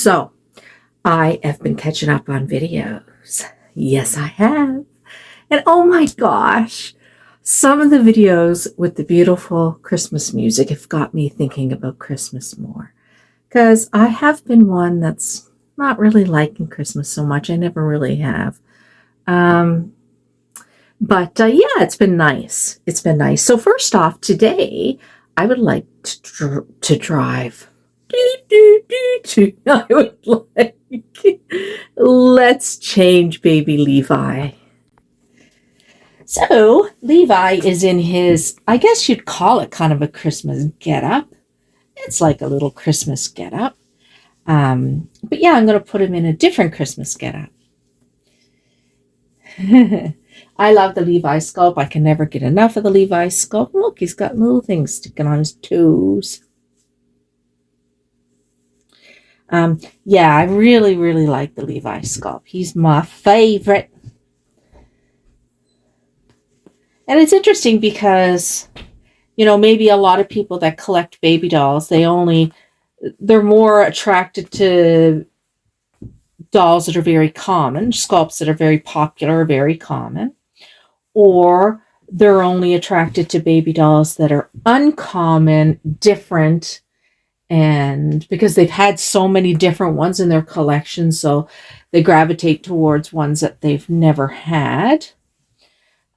So, I have been catching up on videos. Yes, I have. And oh my gosh, some of the videos with the beautiful Christmas music have got me thinking about Christmas more. Because I have been one that's not really liking Christmas so much. I never really have. Um, but it's been nice. It's been nice. So first off, today I would like to drive. I would like. Let's change baby Levi. So Levi is in his, I guess you'd call it kind of a Christmas getup. It's like a little Christmas getup. But yeah, I'm going to put him in a different Christmas getup. I love the Levi sculpt. I can never get enough of the Levi sculpt. Look, he's got little things sticking on his toes. Yeah, I really, really like the Levi sculpt. He's my favorite. And it's interesting because, maybe a lot of people that collect baby dolls, they're more attracted to dolls that are very common, sculpts that are very popular, very common, or they're only attracted to baby dolls that are uncommon, different, and because they've had so many different ones in their collection, so they gravitate towards ones that they've never had.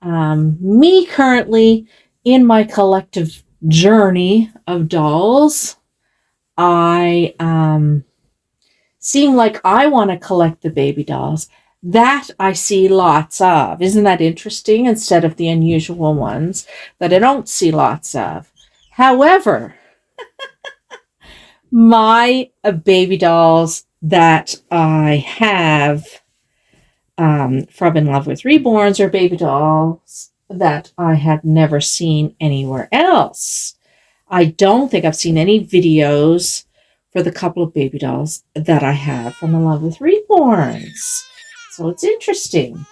Me currently, in my collective journey of dolls, I seem like I want to collect the baby dolls that I see lots of. Isn't that interesting? Instead of the unusual ones that I don't see lots of. However, my baby dolls that I have from In Love with Reborns are baby dolls that I have never seen anywhere else. I don't think I've seen any videos for the couple of baby dolls that I have from In Love with Reborns. So it's interesting.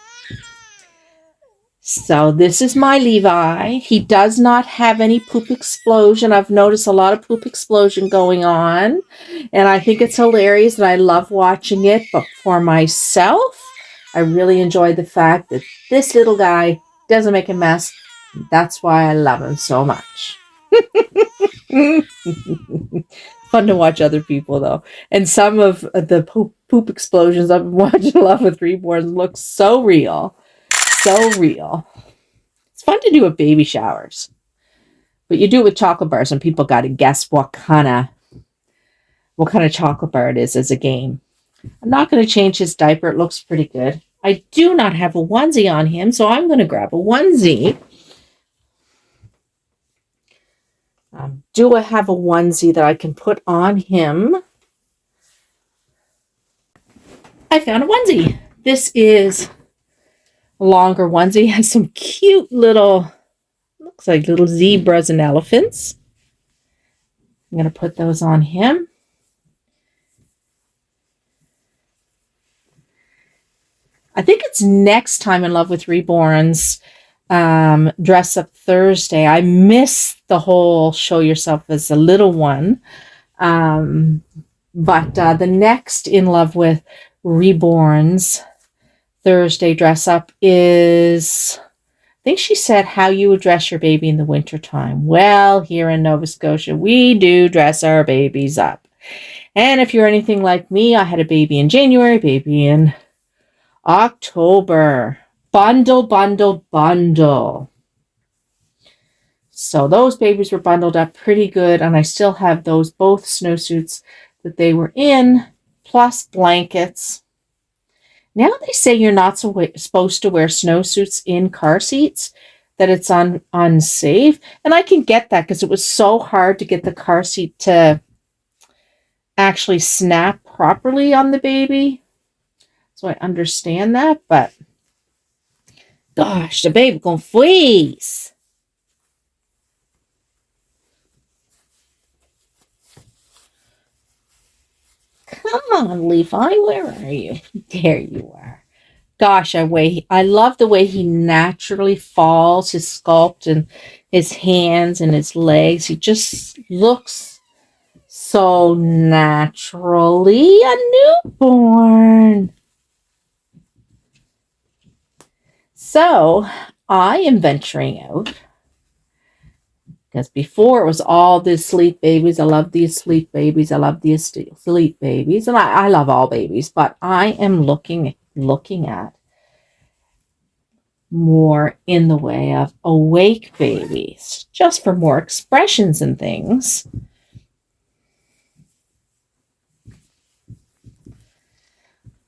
So this is my Levi. He does not have any poop explosion. I've noticed a lot of poop explosion going on, and I think it's hilarious and I love watching it. But for myself, I really enjoy the fact that this little guy doesn't make a mess. That's why I love him so much. Fun to watch other people, though. And some of the poop explosions I've been watching Love with Reborn look so real. So real. It's fun to do at baby showers. But you do it with chocolate bars, and people got to guess what kind of chocolate bar it is as a game. I'm not going to change his diaper. It looks pretty good. I do not have a onesie on him, so I'm going to grab a onesie. Do I have a onesie that I can put on him? I found a onesie. This is a longer onesie. It has some cute little, looks like little zebras and elephants. I'm going to put those on him. I think it's next time In Love with Reborns Dress Up Thursday. I missed the whole show yourself as a little one. But the next In Love with Reborns Thursday dress up is, I think she said, how you would dress your baby in the wintertime. Well, here in Nova Scotia, we do dress our babies up. And if you're anything like me, I had a baby in January, baby in October. Bundle, bundle, bundle. So those babies were bundled up pretty good, and I still have those both snowsuits that they were in, plus blankets. Now they say you're not supposed to wear snowsuits in car seats, that it's unsafe. And I can get that because it was so hard to get the car seat to actually snap properly on the baby. So I understand that, but gosh, the baby gonna freeze. Come on, Levi, where are you? There you are. Gosh, I love the way he naturally falls, his sculpt and his hands and his legs. He just looks So naturally a newborn. So I am venturing out, because before it was all these sleep babies. I love these sleep babies. I love these sleep babies. And I love all babies, but I am looking at more in the way of awake babies, just for more expressions and things.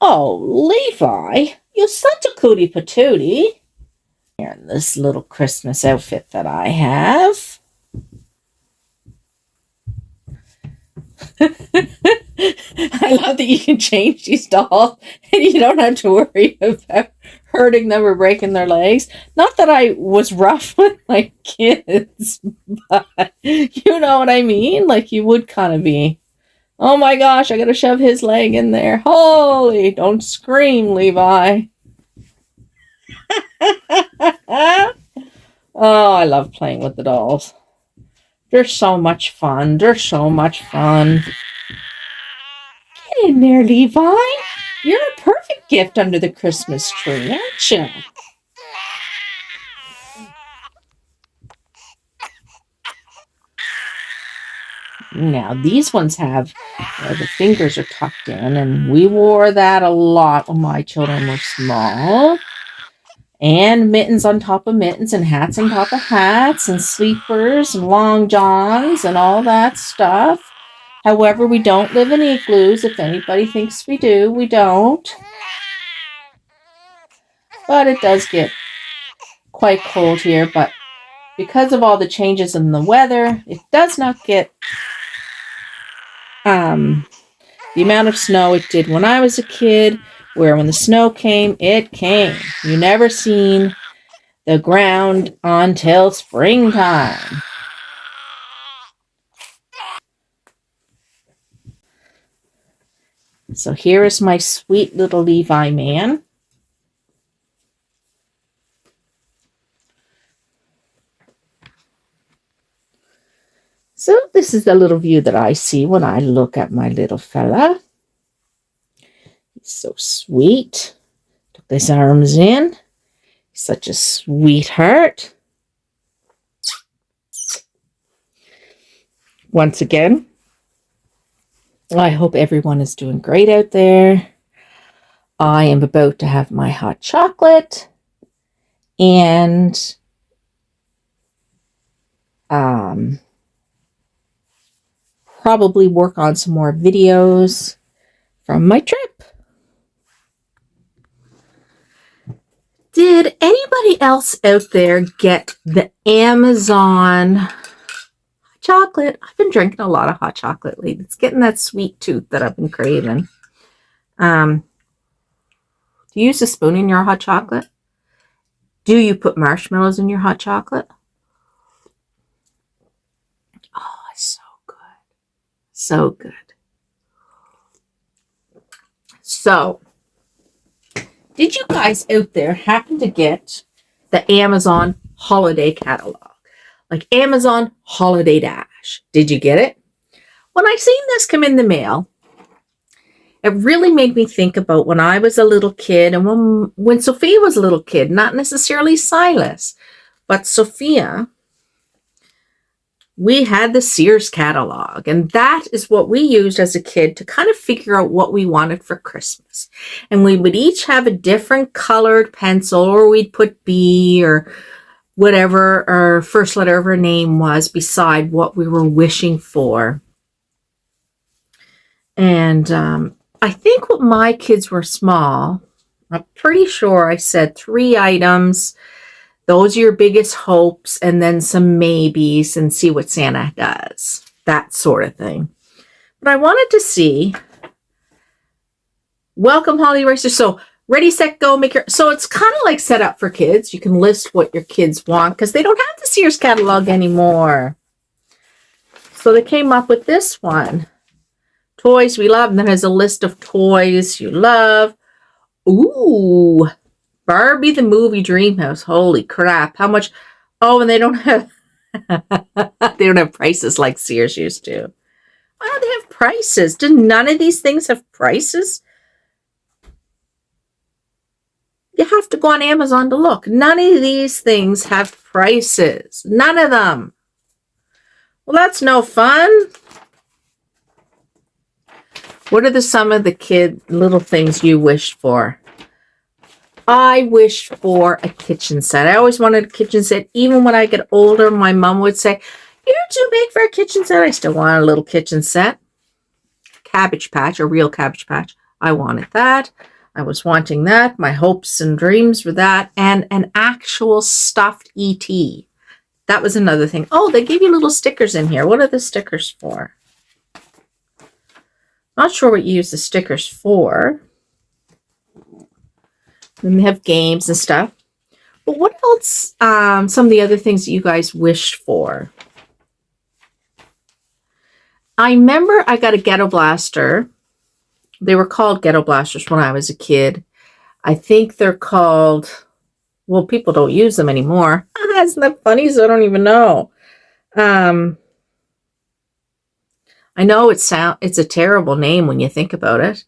Oh, Levi, you're such a cootie patootie. And this little Christmas outfit that I have. I love that you can change these dolls and you don't have to worry about hurting them or breaking their legs. Not that I was rough with my kids, but you know what I mean? Like, you would kind of be, oh my gosh, I gotta shove his leg in there. Holy, don't scream, Levi. Oh, I love playing with the dolls. They're so much fun. They're so much fun. Get in there, Levi. You're a perfect gift under the Christmas tree, aren't you? Now, these ones have, the fingers are tucked in, and we wore that a lot when my children were small. And mittens on top of mittens, and hats on top of hats, and sleepers, and long johns, and all that stuff. However, we don't live in igloos. If anybody thinks we do, we don't. But it does get quite cold here. But because of all the changes in the weather, it does not get the amount of snow it did when I was a kid, where when the snow came, it came. You never seen the ground until springtime. So here is my sweet little Levi man. So this is the little view that I see when I look at my little fella. He's so sweet. Took his arms in. He's such a sweetheart. Once again, I hope everyone is doing great out there. I am about to have my hot chocolate and probably work on some more videos from my trip. Did anybody else out there get the Amazon chocolate? I've been drinking a lot of hot chocolate lately. It's getting that sweet tooth that I've been craving. Do you use a spoon in your hot chocolate? Do you put marshmallows in your hot chocolate? Oh, it's so good. So good. So, did you guys out there happen to get the Amazon holiday catalog? Like Amazon Holiday Dash. Did you get it? When I seen this come in the mail, it really made me think about when I was a little kid, and when Sophia was a little kid, not necessarily Silas, but Sophia. We had the Sears catalog, and that is what we used as a kid to kind of figure out what we wanted for Christmas. And we would each have a different colored pencil, or we'd put B or whatever our first letter of our name was beside what we were wishing for. And I think when my kids were small, I'm pretty sure I said 3 items. Those are your biggest hopes, and then some maybes, and see what Santa does. That sort of thing. But I wanted to see, welcome Holly Racer. So ready, set, go, make your, so it's kind of like set up for kids. You can list what your kids want because they don't have the Sears catalog anymore. So they came up with this one. Toys we love, and then there's a list of toys you love. Ooh, Barbie the Movie Dreamhouse. Holy crap. How much? Oh, and they don't have they don't have prices like Sears used to. Why don't they have prices? Do none of these things have prices? You have to go on Amazon to look. None of these things have prices. None of them. Well, that's no fun. What are some of the little things you wished for? I wished for a kitchen set. I always wanted a kitchen set. Even when I get older, my mom would say, "You're too big for a kitchen set." I still want a little kitchen set. Cabbage Patch, a real Cabbage Patch. I wanted that. I was wanting that. My hopes and dreams were that. And an actual stuffed ET. That was another thing. Oh, they give you little stickers in here. What are the stickers for? Not sure what you use the stickers for. And they have games and stuff. But what else? Some of the other things that you guys wished for. I remember I got a Ghetto Blaster. They were called Ghetto Blasters when I was a kid. I think they're called, well, people don't use them anymore. Isn't that funny? So I don't even know. I know it's a terrible name when you think about it,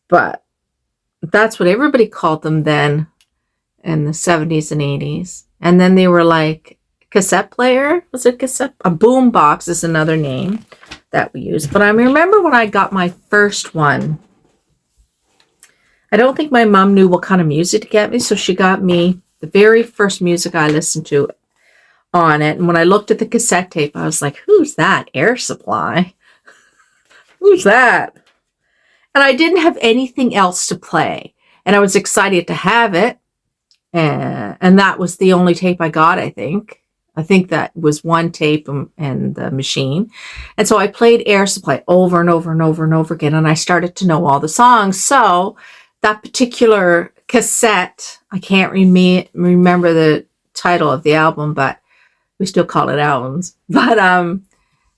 but that's what everybody called them then in the 70s and 80s. And then they were like cassette player. Was it cassette? A boom box is another name that we use. But I remember when I got my first one, I don't think my mom knew what kind of music to get me. So she got me the very first music I listened to on it. And when I looked at the cassette tape, I was like, who's that? Air Supply? Who's that? And I didn't have anything else to play. And I was excited to have it. And that was the only tape I got, I think. I think that was one tape and the machine. And so I played Air Supply over and over and over and over again. And I started to know all the songs. So that particular cassette, I can't remember the title of the album, but we still call it albums. But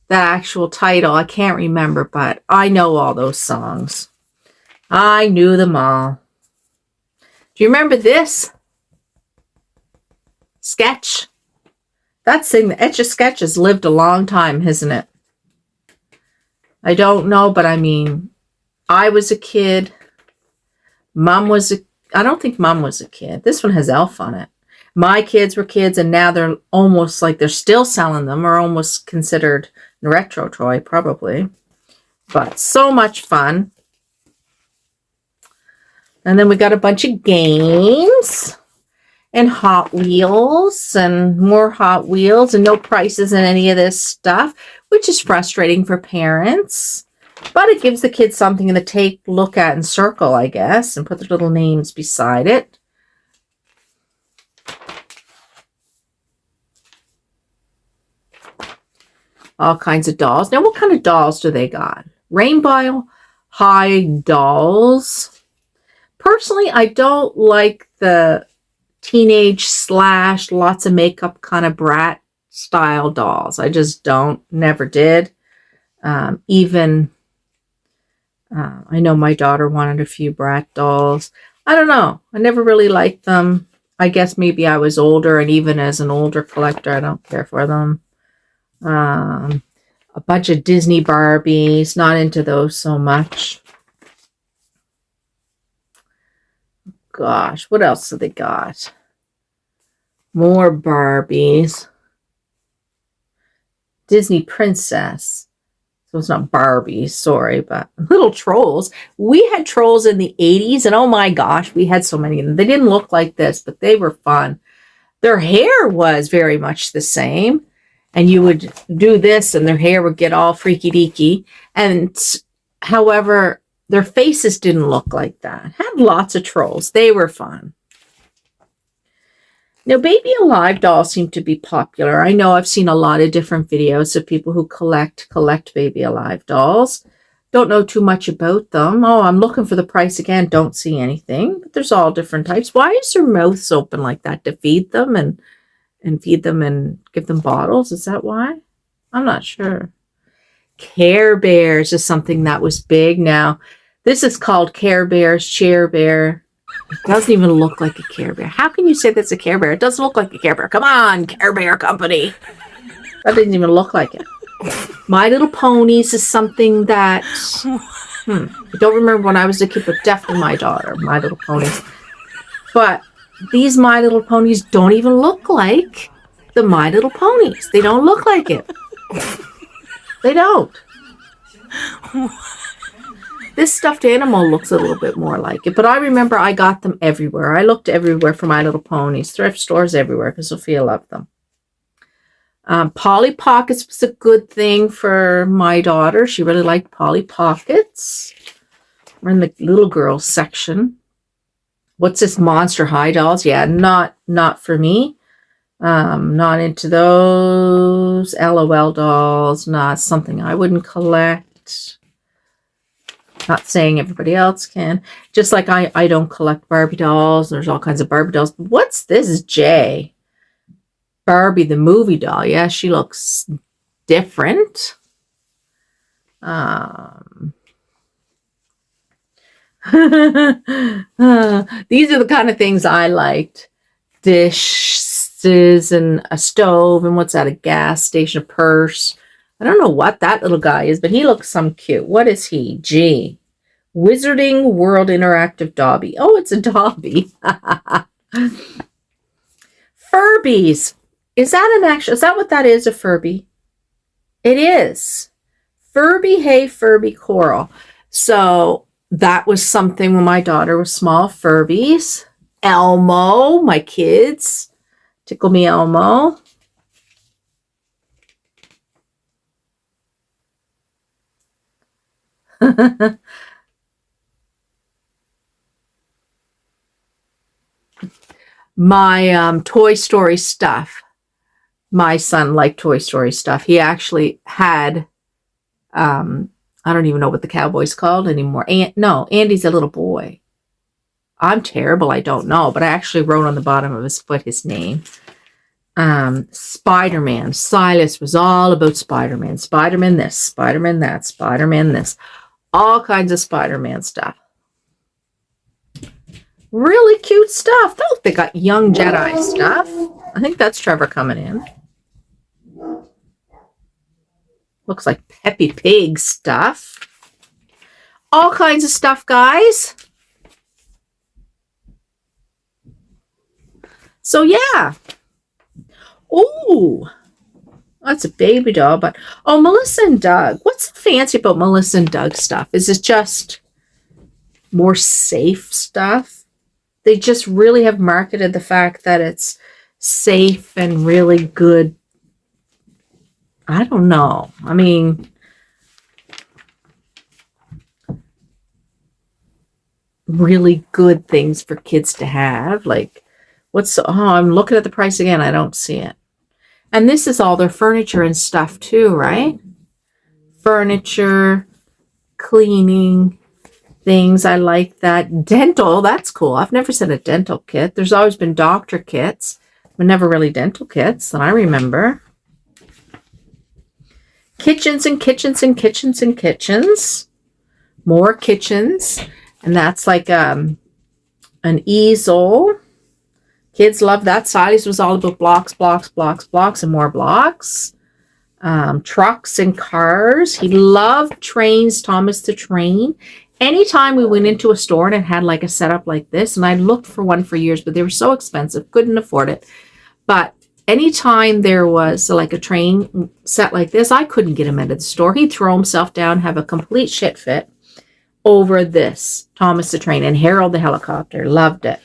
the actual title, I can't remember, but I know all those songs. I knew them all. Do you remember this? Sketch. That thing, the Etch-a-Sketch, has lived a long time, hasn't it? I don't know, but I mean, I was a kid. I don't think Mom was a kid. This one has Elf on it. My kids were kids, and now they're almost like they're still selling them, or almost considered a retro toy, probably. But so much fun. And then we got a bunch of games. And Hot Wheels and more Hot Wheels and no prices in any of this stuff, which is frustrating for parents. But it gives the kids something to take, look at, and circle, I guess, and put their little names beside it. All kinds of dolls. Now, what kind of dolls do they got? Rainbow High dolls. Personally, I don't like the teenage / lots of makeup kind of brat style dolls. I just don't, never did. I know my daughter wanted a few brat dolls. I don't know. I never really liked them. I guess maybe I was older, and even as an older collector, I don't care for them. A bunch of Disney Barbies, not into those so much. Gosh, what else have they got? More Barbies. Disney Princess. So it's not Barbie, sorry, but little trolls. We had trolls in the 80s, and oh my gosh, we had so many of them. They didn't look like this, but they were fun. Their hair was very much the same, and you would do this, and their hair would get all freaky-deaky. And however, their faces didn't look like that. Had lots of trolls. They were fun. Now, Baby Alive dolls seem to be popular. I know I've seen a lot of different videos of people who collect Baby Alive dolls. Don't know too much about them. Oh, I'm looking for the price again. Don't see anything. But there's all different types. Why is their mouths open like that? To feed them and feed them and give them bottles? Is that why? I'm not sure. Care Bears is something that was big. Now, this is called Care Bears, Chair Bear. It doesn't even look like a Care Bear. How can you say that's a Care Bear? It doesn't look like a Care Bear. Come on, Care Bear Company. That didn't even look like it. My Little Ponies is something that I don't remember when I was a kid, but definitely my daughter, My Little Ponies. But these My Little Ponies don't even look like the My Little Ponies. They don't look like it. They don't. This stuffed animal looks a little bit more like it, but I remember I got them everywhere. I looked everywhere for My Little Ponies, thrift stores everywhere, because Sophia loved them. Polly Pockets was a good thing for my daughter. She really liked Polly Pockets. We're in the little girl section. What's this, Monster High dolls? Yeah, not for me. Not into those. LOL dolls, not something I wouldn't collect. Not saying everybody else can. Just like I don't collect Barbie dolls. There's all kinds of Barbie dolls. What's this, Jay? Barbie the movie doll. Yeah, she looks different. These are the kind of things I liked. Dishes and a stove, and what's that, a gas station, a purse. I don't know what that little guy is, but he looks some cute. What is he? G. Wizarding World Interactive Dobby. Oh, it's a Dobby. Furbies. Is that what that is, a Furby? It is. Furby Hey Furby Coral. So that was something when my daughter was small. Furbies. Elmo, my kids. Tickle Me Elmo. My Toy Story stuff. My son liked Toy Story stuff. He actually had, I don't even know what the cowboy's called anymore. Andy's a little boy. I'm terrible. I don't know, but I actually wrote on the bottom of his foot his name. Spider-Man. Silas was all about Spider-Man. Spider-Man this, Spider-Man that, Spider-Man this. All kinds of Spider-Man stuff. Really cute stuff. Oh, they got Young Jedi stuff. I think that's Trevor coming in. Looks like Peppy Pig stuff. All kinds of stuff, guys. So, yeah. Ooh. That's a baby doll, but... Oh, Melissa and Doug. What's so fancy about Melissa and Doug stuff? Is it just more safe stuff? They just really have marketed the fact that it's safe and really good. I don't know. I mean, really good things for kids to have. Like, I'm looking at the price again. I don't see it. And this is all their furniture and stuff too, right? Furniture, cleaning things. I like that. Dental, that's cool. I've never seen a dental kit. There's always been doctor kits, but never really dental kits that I remember. Kitchens and kitchens and kitchens and kitchens. More kitchens. And that's like an easel. Kids love that. Sally's was all about blocks, blocks, blocks, blocks, and more blocks. Trucks and cars. He loved trains, Thomas the Train. Anytime we went into a store and it had like a setup like this, and I looked for one for years, but they were so expensive, couldn't afford it. But anytime there was like a train set like this, I couldn't get him into the store. He'd throw himself down, have a complete shit fit over this Thomas the Train, and Harold the Helicopter. Loved it.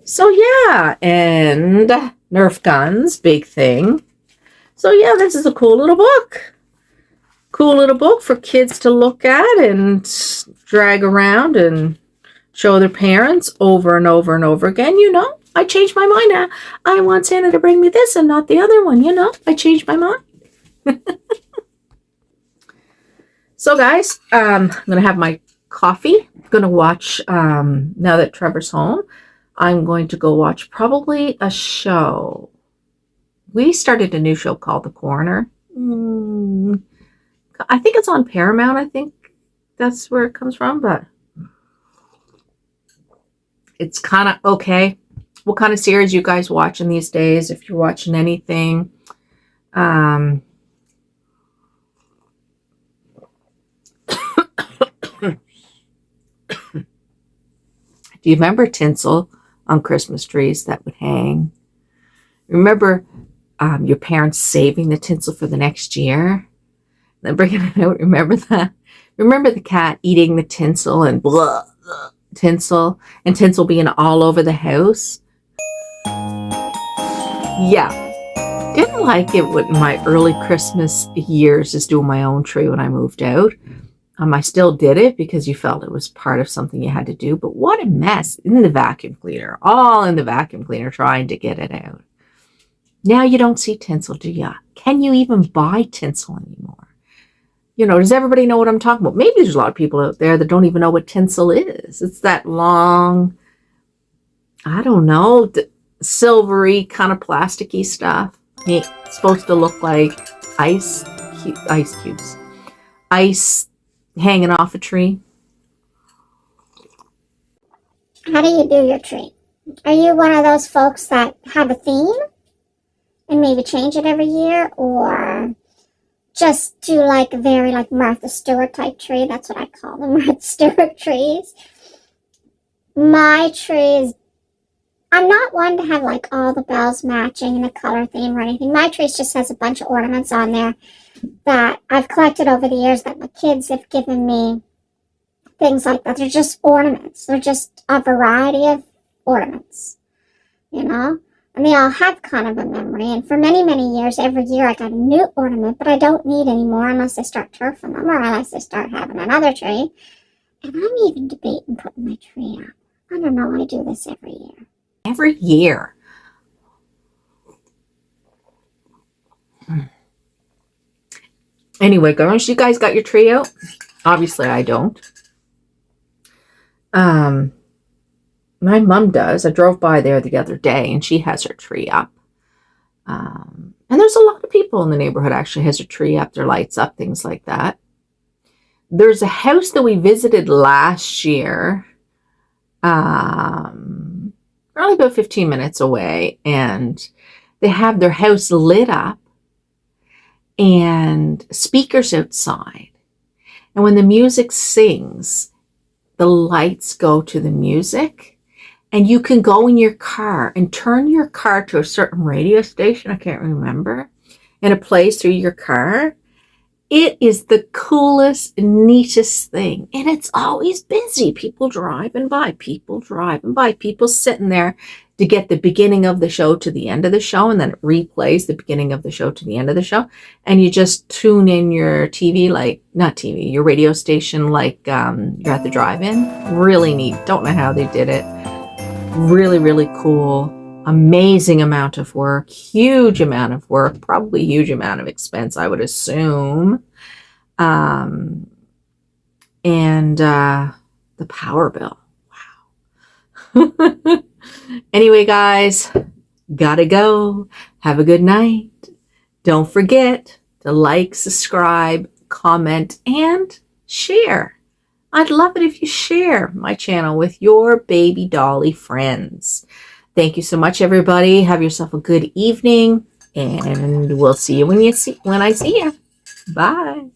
So yeah, and Nerf guns, big thing. So yeah, this is a cool little book. Cool little book for kids to look at and drag around and show their parents over and over and over again. You know, I changed my mind now. I want Santa to bring me this and not the other one. You know, I changed my mind. So guys, I'm going to have my coffee. I'm going to watch, now that Trevor's home, I'm going to go watch probably a show. We started a new show called The Coroner. I think it's on Paramount. I think that's where it comes from, but it's kind of okay. what kind of series you guys watching these days, if you're watching anything. Do you remember tinsel on Christmas trees that would hang? Remember your parents saving the tinsel for the next year? Then bringing it out. Remember that? Remember the cat eating the tinsel and blah, blah, tinsel, and tinsel being all over the house? Yeah. Didn't like it with my early Christmas years is doing my own tree when I moved out. I still did it because you felt it was part of something you had to do. But what a mess in the vacuum cleaner. All in the vacuum cleaner trying to get it out. Now you don't see tinsel, do ya? Can you even buy tinsel anymore? You know, does everybody know what I'm talking about? Maybe there's a lot of people out there that don't even know what tinsel is. It's that long, I don't know, silvery kind of plasticky stuff. It's supposed to look like ice cubes. Ice hanging off a tree. How do you do your tree? Are you one of those folks that have a theme and maybe change it every year, or just do like a very like Martha Stewart type tree? That's what I call them, Martha Stewart trees. My trees, I'm not one to have like all the bells matching and the color theme or anything. My trees just has a bunch of ornaments on there that I've collected over the years that my kids have given me. Things like that. They're just ornaments. They're just a variety of ornaments, you know? And they all have kind of a memory. And for many, many years, every year I got a new ornament, but I don't need any more unless I start turfing them or unless I start having another tree. And I'm even debating putting my tree up. I don't know. I do this every year. Every year. Anyway, girls, you guys got your tree out? Obviously, I don't. My mom does. I drove by there the other day, and she has her tree up. And there's a lot of people in the neighborhood actually has a tree up, their lights up, things like that. There's a house that we visited last year, probably about 15 minutes away, and they have their house lit up and speakers outside. And when the music sings, the lights go to the music, and you can go in your car and turn your car to a certain radio station, I can't remember, and it plays through your car. It is the coolest, neatest thing. And it's always busy. People driving by, people sitting there to get the beginning of the show to the end of the show, and then it replays the beginning of the show to the end of the show. And you just tune in your TV, like, not TV, your radio station, like you're at the drive-in. Really neat. Don't know how they did it. Really, really cool. Amazing amount of work. Huge amount of work. Probably huge amount of expense, I would assume. And the power bill. Wow. Anyway, guys, gotta go. Have a good night. Don't forget to like, subscribe, comment, and share. I'd love it if you share my channel with your baby dolly friends. Thank you so much, everybody. Have yourself a good evening, and we'll see you when I see you. Bye.